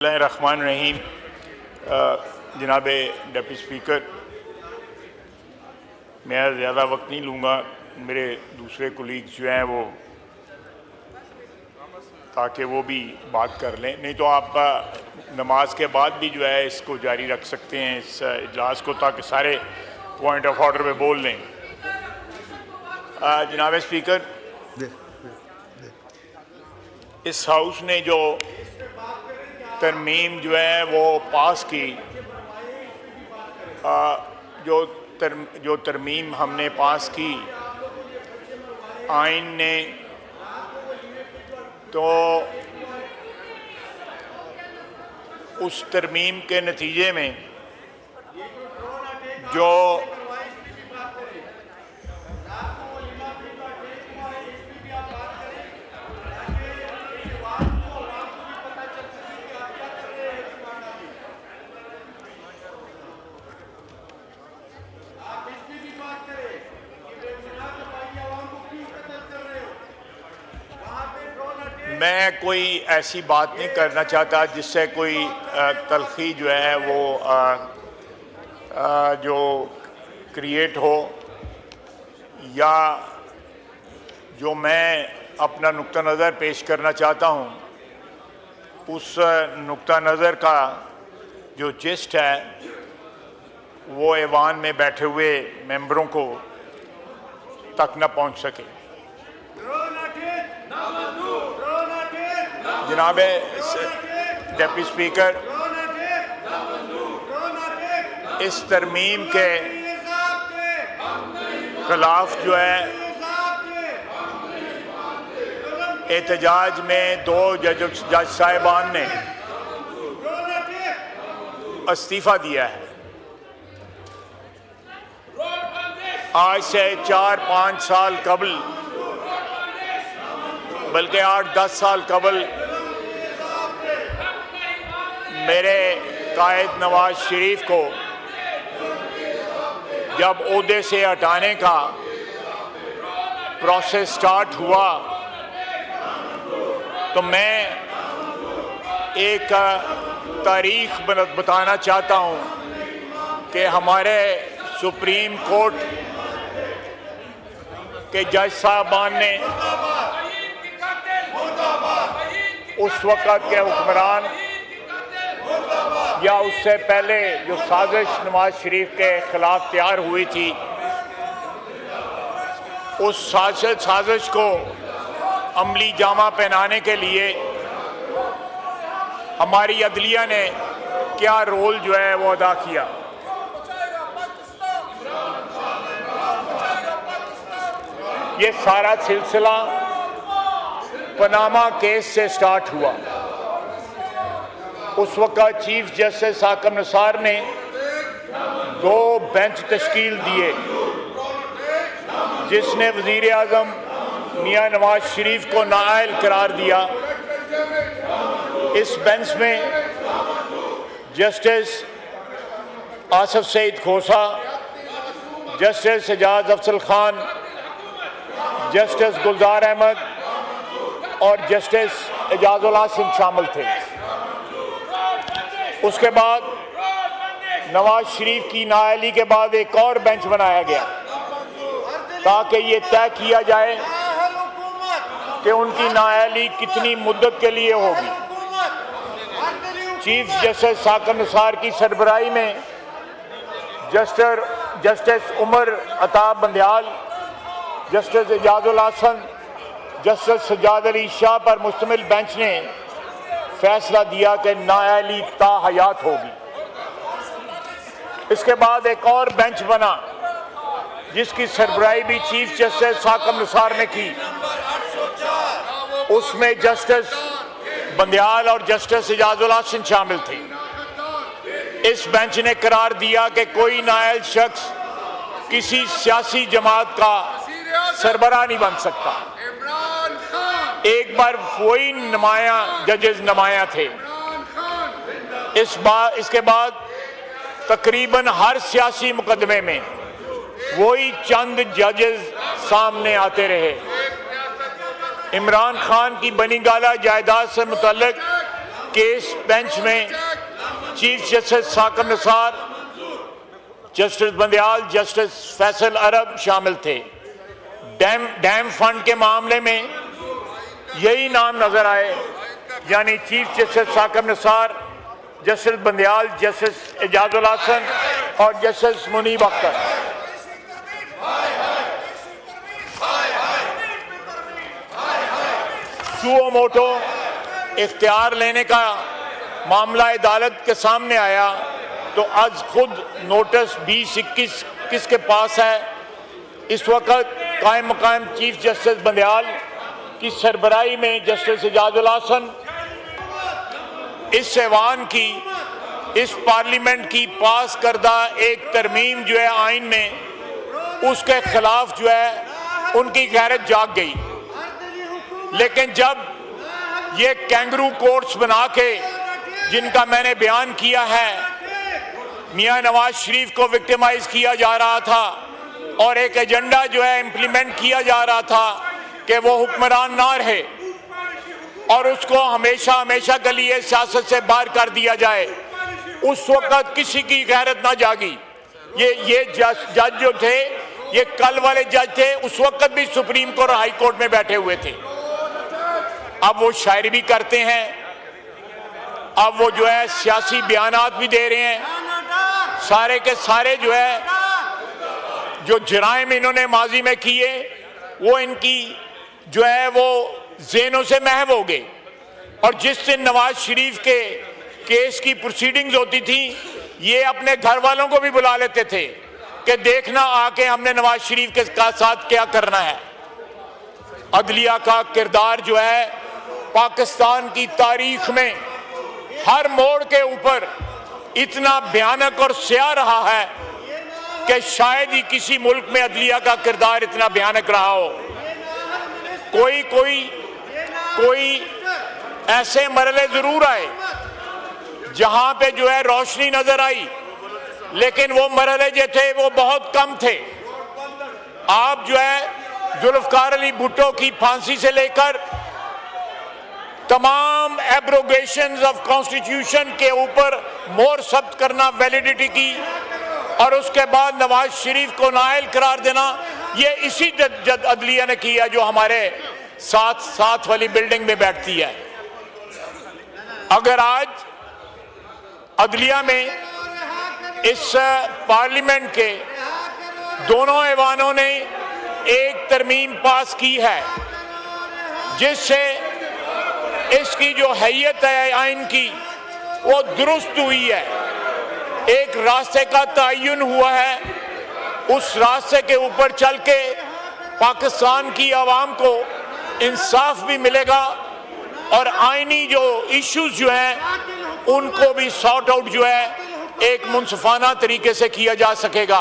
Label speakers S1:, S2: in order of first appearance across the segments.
S1: रहमान-रहीम। जनाब deputy speaker, मैं ज़्यादा वक्त नहीं लूँगा, मेरे दूसरे कोलीग्स जो हैं वो ताकि वो भी बात कर लें, नहीं तो आप नमाज के बाद भी जो है इसको जारी रख सकते हैं इस इजलास को, ताकि सारे पॉइंट ऑफ ऑर्डर पे बोल लें। जनाब स्पीकर, इस हाउस ने जो तरमीम जो है वो पास की, जो तरमीम हमने पास की आइन ने, तो उस तरमीम के नतीजे में जो मैं कोई ऐसी बात नहीं करना चाहता जिससे कोई तलखी जो है वो जो क्रिएट हो, या जो मैं अपना नुक्ता नज़र पेश करना चाहता हूँ उस नुक्ता नज़र का जो जिस्ट है वो ऐवान में बैठे हुए मेंबरों को तक न पहुँच सके। जनाब डिप्टी स्पीकर, इस तरमीम के खिलाफ जो है एहतजाज में दो जज साहिबान ने इस्तीफ़ा दिया है। आज से 4-5 साल कबल, बल्कि 8-10 साल कबल, मेरे कायद नवाज शरीफ को जब ओहदे से हटाने का प्रोसेस स्टार्ट हुआ तो मैं एक तारीख बताना चाहता हूं कि हमारे सुप्रीम कोर्ट के जज साहबान ने उस वक़्त के हुक्मरान या उससे पहले जो साजिश नवाज शरीफ के खिलाफ तैयार हुई थी, उस साजिश को अमली जामा पहनाने के लिए हमारी अदलिया ने क्या रोल जो है वो अदा किया। ये सारा सिलसिला पनामा केस से स्टार्ट हुआ। उस वक़्त चीफ जस्टिस हाकिम निसार ने 2 बेंच तश्कील दिए, जिसने वज़ीर आज़म मियां नवाज शरीफ को नाअहल करार दिया। इस बेंच में जस्टिस आसिफ सईद खोसा, जस्टिस एजाज अफजल खान, जस्टिस गुलजार अहमद और जस्टिस एजाजुल हासिन शामिल थे। उसके बाद नवाज शरीफ की नाअहली के बाद एक और बेंच बनाया गया ताकि ये तय किया जाए कि उनकी नाअहली कितनी मुद्दत के लिए होगी। चीफ जस्टिस हाकिम निसार की सरबराही में justice Umar Ata Bandial, justice Ejazul Haasan, justice Sajjad Ali Shah पर मुश्तमिल बेंच ने फैसला दिया कि नाअहली ताहयात होगी। इसके बाद एक और बेंच बना जिसकी सरबराही भी चीफ जस्टिस हाकिम निसार ने की। उसमें जस्टिस बंदयाल और जस्टिस एजाजुल हासन शामिल थे। इस बेंच ने करार दिया कि कोई नाअहल शख्स किसी सियासी जमात का सरबराह नहीं बन सकता। एक बार वही जजेस नुमाया थे। इसके बाद तकरीबन हर सियासी मुकदमे में वही चंद जजेस सामने आते रहे। इमरान खान की बनी गाला जायदाद से मुतल्लिक केस बेंच में chief justice Saqib Nisar, justice Bandial, justice Faisal Arab शामिल थे। डैम फंड के मामले में यही नाम नजर आए, यानी chief justice Saqib Nisar, justice Bandial, justice Ijazul Hassan और justice Munib Akhtar. Suo motu इख्तियार लेने का मामला अदालत के सामने आया तो आज खुद नोटिस 2021 किसके पास है। इस वक्त कायम मकाम चीफ जस्टिस बंदयाल की सरबराही में जस्टिस एजाजुल हसन इस ऐवान की, इस पार्लियामेंट की पास करदा एक तरमीम जो है आइन में, उसके खिलाफ जो है उनकी गैरत जाग गई। लेकिन जब ये कैंगरू कोर्ट्स बना के, जिनका मैंने बयान किया है, मियां नवाज शरीफ को विक्टिमाइज किया जा रहा था और एक एजेंडा जो है इम्प्लीमेंट किया जा रहा था कि वो हुक्मरान ना रहे और उसको हमेशा हमेशा के लिए सियासत से बाहर कर दिया जाए, उस वक्त किसी की गैरत ना जागी। ये जज जो थे, ये कल वाले जज थे, उस वक्त भी सुप्रीम कोर्ट और हाई कोर्ट में बैठे हुए थे। अब वो शायरी भी करते हैं, अब वो जो है सियासी बयानात भी दे रहे हैं। सारे के सारे जो है जो जराइम इन्होंने माजी में किए वो इनकी जो है वो ज़हनों से महव हो गए। और जिस दिन नवाज शरीफ के केस की प्रोसीडिंग्स होती थी, ये अपने घर वालों को भी बुला लेते थे कि देखना आके हमने नवाज शरीफ के साथ क्या करना है। अदलिया का किरदार जो है पाकिस्तान की तारीख में हर मोड़ के ऊपर इतना भयानक और स्याह रहा है कि शायद ही किसी मुल्क में अदलिया का किरदार इतना भयानक रहा हो। कोई ऐसे मरहले जरूर आए जहां पे जो है रोशनी नजर आई, लेकिन वो मरहले जो थे वो बहुत कम थे। आप जो है जुल्फकार अली भुट्टो की फांसी से लेकर तमाम एब्रोगेशंस ऑफ कॉन्स्टिट्यूशन के ऊपर मोहर सब्त करना, वैलिडिटी की, और उसके बाद नवाज शरीफ को नाअहल करार देना, ये इसी जद अदलिया ने किया जो हमारे साथ वाली बिल्डिंग में बैठती है। अगर आज अदलिया में इस पार्लियामेंट के दोनों ऐवानों ने एक तरमीम पास की है जिससे इसकी जो हैयत है आइन की वो दुरुस्त हुई है, एक रास्ते का तयन हुआ है, उस रास्ते के ऊपर चल के पाकिस्तान की आवाम को इंसाफ भी मिलेगा और आइनी जो इश्यूज जो हैं उनको भी सॉर्ट आउट जो है एक मुनसिफाना तरीके से किया जा सकेगा।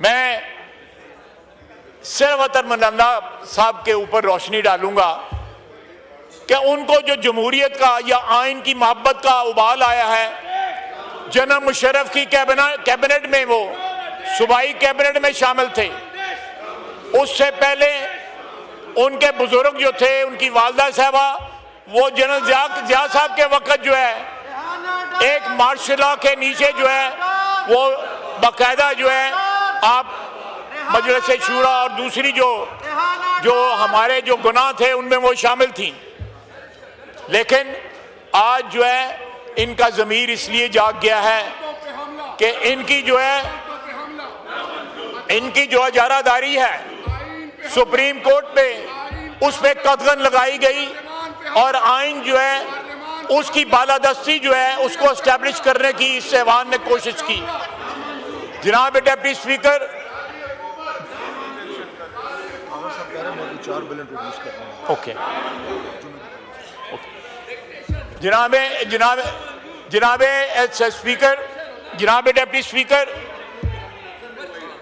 S1: मैं सिर्फ अतर मन्ना साहब के ऊपर रोशनी डालूंगा कि उनको जो जमहूरियत का या आइन की मोहब्बत का उबाल आया है, जनरल मुशर्रफ की कैबिनेट में वो सूबाई कैबिनेट में शामिल थे। उससे पहले उनके बुजुर्ग जो थे, उनकी वालदा साहबा, वो जनरल जिया साहब के वक्त जो है एक मार्शल लॉ के नीचे जो है वो बाकायदा जो है आप मजलिस शूरा और दूसरी जो हमारे जो गुनाह थे उनमें वो शामिल थी। लेकिन आज जो है इनका ज़मीर इसलिए जाग गया है कि इनकी जो इजारादारी है सुप्रीम कोर्ट पे, उस पर कदगन लगाई गई और आइन जो है उसकी बालादस्ती जो है उसको एस्टैब्लिश करने की इस ऐवान ने कोशिश की। जनाब डिप्टी स्पीकर, ओके, जनाब स्पीकर, जनाब डिप्टी स्पीकर,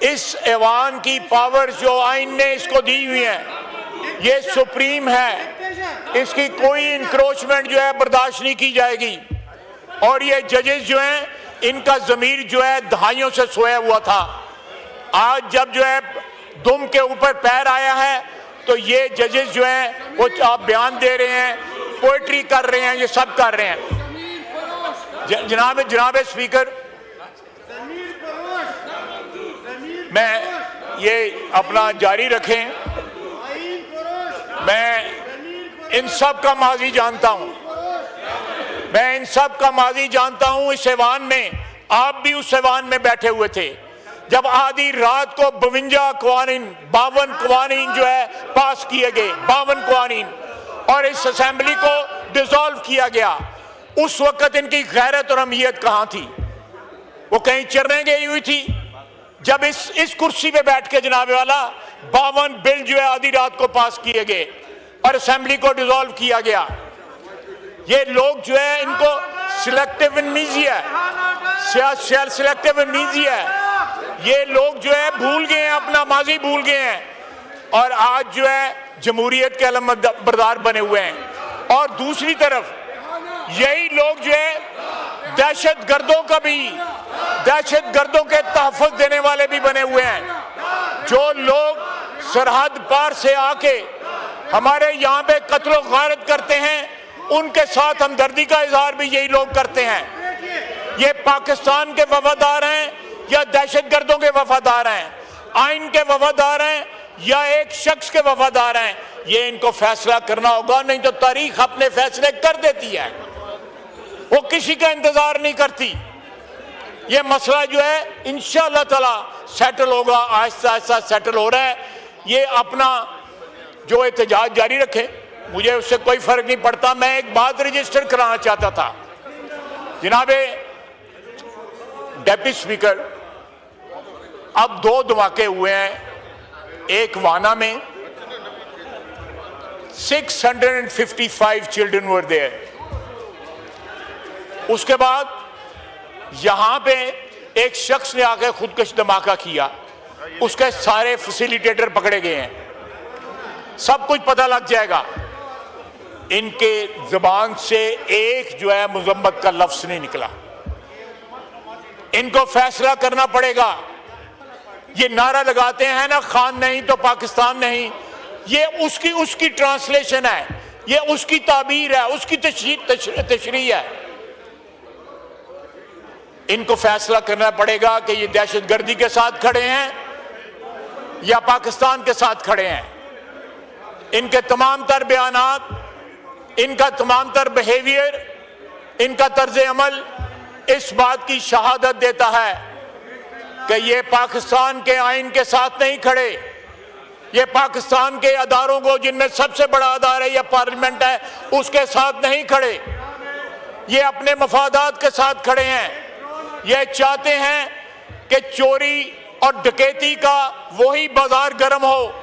S1: इस ऐवान की पावर जो आइन ने इसको दी हुई है ये सुप्रीम है, इसकी कोई इंक्रोचमेंट जो है बर्दाश्त नहीं की जाएगी। और ये जजेस जो हैं इनका ज़मीर जो है दहाइयों से सोया हुआ था, आज जब जो है दुम के ऊपर पैर आया है तो ये जजेस जो हैं वो आप बयान दे रहे हैं पोएट्री कर रहे हैं, ये सब कर रहे हैं। जनाब स्पीकर, मैं ये अपना जारी रखें। मैं इन सब का माजी जानता हूं, मैं इन सब का माजी जानता हूं। इस ऐवान में आप भी उस ऐवान में बैठे हुए थे जब आधी रात को 52 कवानीन जो है पास किए गए, 52 कवानीन, और इस असेंबली को डिसॉल्व किया गया। उस वक्त इनकी गैरत और अहमियत कहां थी? वो कहीं चरने गई हुई थी? जब इस कुर्सी पे बैठ के जनाब वाला 52 बिल जो है आधी रात को पास किए गए और असेंबली को डिसॉल्व किया गया। ये लोग जो है इनको सिलेक्टिव एमनीसिया है, सिलेक्टिव एमनीसिया है। ये लोग जो है भूल गए हैं, अपना माजी भूल गए हैं और आज जो है जमहूरियत के अलम बरदार बने हुए हैं। और दूसरी तरफ यही लोग जो है दहशत गर्दों के तहफ़्फ़ुज़ देने वाले भी बने हुए हैं। जो लोग सरहद पार से आके हमारे यहाँ पे कत्ल गारत करते हैं, उनके साथ हमदर्दी का इजहार भी यही लोग करते हैं। ये पाकिस्तान के वफादार हैं या दहशत गर्दों के वफादार हैं, आइन के वफादार हैं या एक शख्स के वफादार हैं, ये इनको फैसला करना होगा। नहीं तो तारीख अपने फैसले कर देती है, वो किसी का इंतजार नहीं करती। ये मसला जो है इंशाअल्लाह ताला सेटल होगा, आहिस्ता आहिस्ता सेटल हो रहा है। ये अपना जो एहतजाज जारी रखें, मुझे उससे कोई फर्क नहीं पड़ता। मैं एक बात रजिस्टर कराना चाहता था जनाबे डेप्टी स्पीकर, अब 2 धमाके हुए हैं। एक वाना में 655 चिल्ड्रन वर देयर। उसके बाद यहां पे एक शख्स ने आकर खुदकश धमाका किया, उसके सारे फैसिलिटेटर पकड़े गए हैं। सब कुछ पता लग जाएगा। इनके जुबान से एक जो है मुजम्मत का लफ्ज नहीं निकला। इनको फैसला करना पड़ेगा। ये नारा लगाते हैं ना, खान नहीं तो पाकिस्तान नहीं, ये उसकी ट्रांसलेशन है, ये उसकी ताबीर है, उसकी तशरीह है। इनको फैसला करना पड़ेगा कि ये दहशतगर्दी के साथ खड़े हैं या पाकिस्तान के साथ खड़े हैं। इनके तमाम तर बयानात, इनका तमाम तर बिहेवियर, इनका तर्ज अमल इस बात की शहादत देता है कि ये पाकिस्तान के आइन के साथ नहीं खड़े, ये पाकिस्तान के अदारों को, जिनमें सबसे बड़ा अदारा है या पार्लियामेंट है, उसके साथ नहीं खड़े। ये अपने मफादात के साथ खड़े हैं। ये चाहते हैं कि चोरी और डकैती का वही बाजार गर्म हो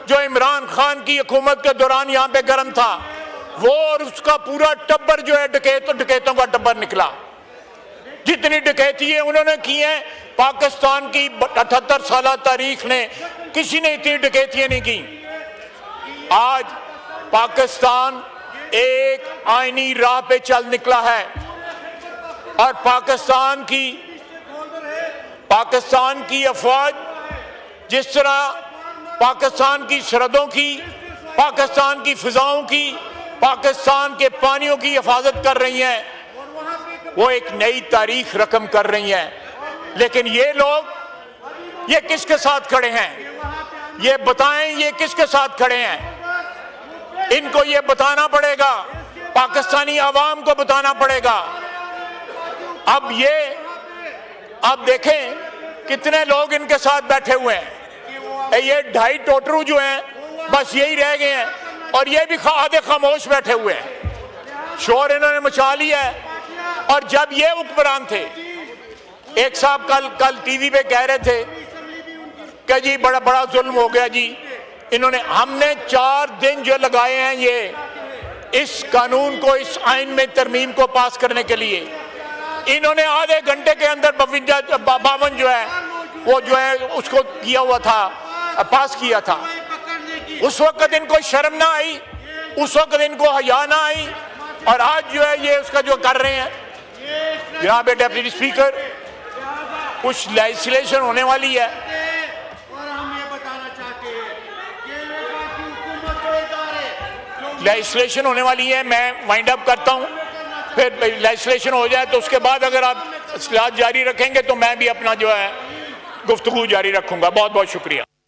S1: जो इमरान खान की हुकूमत के दौरान यहाँ पे गर्म था। वो और उसका पूरा टब्बर जो है डकैतों का टब्बर निकला। जितनी डकैती है उन्होंने की है, पाकिस्तान की 78 साल तारीख ने किसी ने इतनी डकैतियां नहीं की। आज पाकिस्तान एक आईनी राह पे चल निकला है और पाकिस्तान की अफवाज जिस तरह पाकिस्तान की सरहदों की, पाकिस्तान की फिजाओं की, पाकिस्तान के पानियों की हिफाजत कर रही हैं, वो एक नई तारीख रकम कर रही हैं। लेकिन ये लोग ये किसके साथ खड़े हैं? ये बताएं, ये किसके साथ खड़े हैं? इनको ये बताना पड़ेगा, पाकिस्तानी आवाम को बताना पड़ेगा। अब देखें कितने लोग इनके साथ बैठे हुए हैं। ये 2.5 टोटरू जो हैं बस यही रह गए हैं और ये भी आधे खामोश बैठे हुए हैं। शोर इन्होंने मचा लिया है। और जब ये हुक्मरान थे, एक साहब कल टीवी पे कह रहे थे कि जी बड़ा जुल्म हो गया जी, इन्होंने, हमने 4 दिन जो लगाए हैं ये इस कानून को, इस आइन में तरमीम को पास करने के लिए, इन्होंने आधे घंटे के अंदर 52 जो है वो जो है उसको किया हुआ था, पास किया था। उस वक्त इनको शर्म ना आई, उस वक्त इनको हया ना आई, और आज जो है ये उसका जो कर रहे हैं। जनाब डेप्यूटी स्पीकर, कुछ लेजिस्लेशन होने वाली है।
S2: और हम ये बताना चाहते हैं कि
S1: लेजिस्लेशन होने वाली है, मैं वाइंड अप करता हूँ, फिर लेजिस्लेशन हो जाए तो उसके बाद अगर आप इस्लाहत जारी रखेंगे तो मैं भी अपना जो है गुफ्तगू जारी रखूँगा। बहुत बहुत शुक्रिया।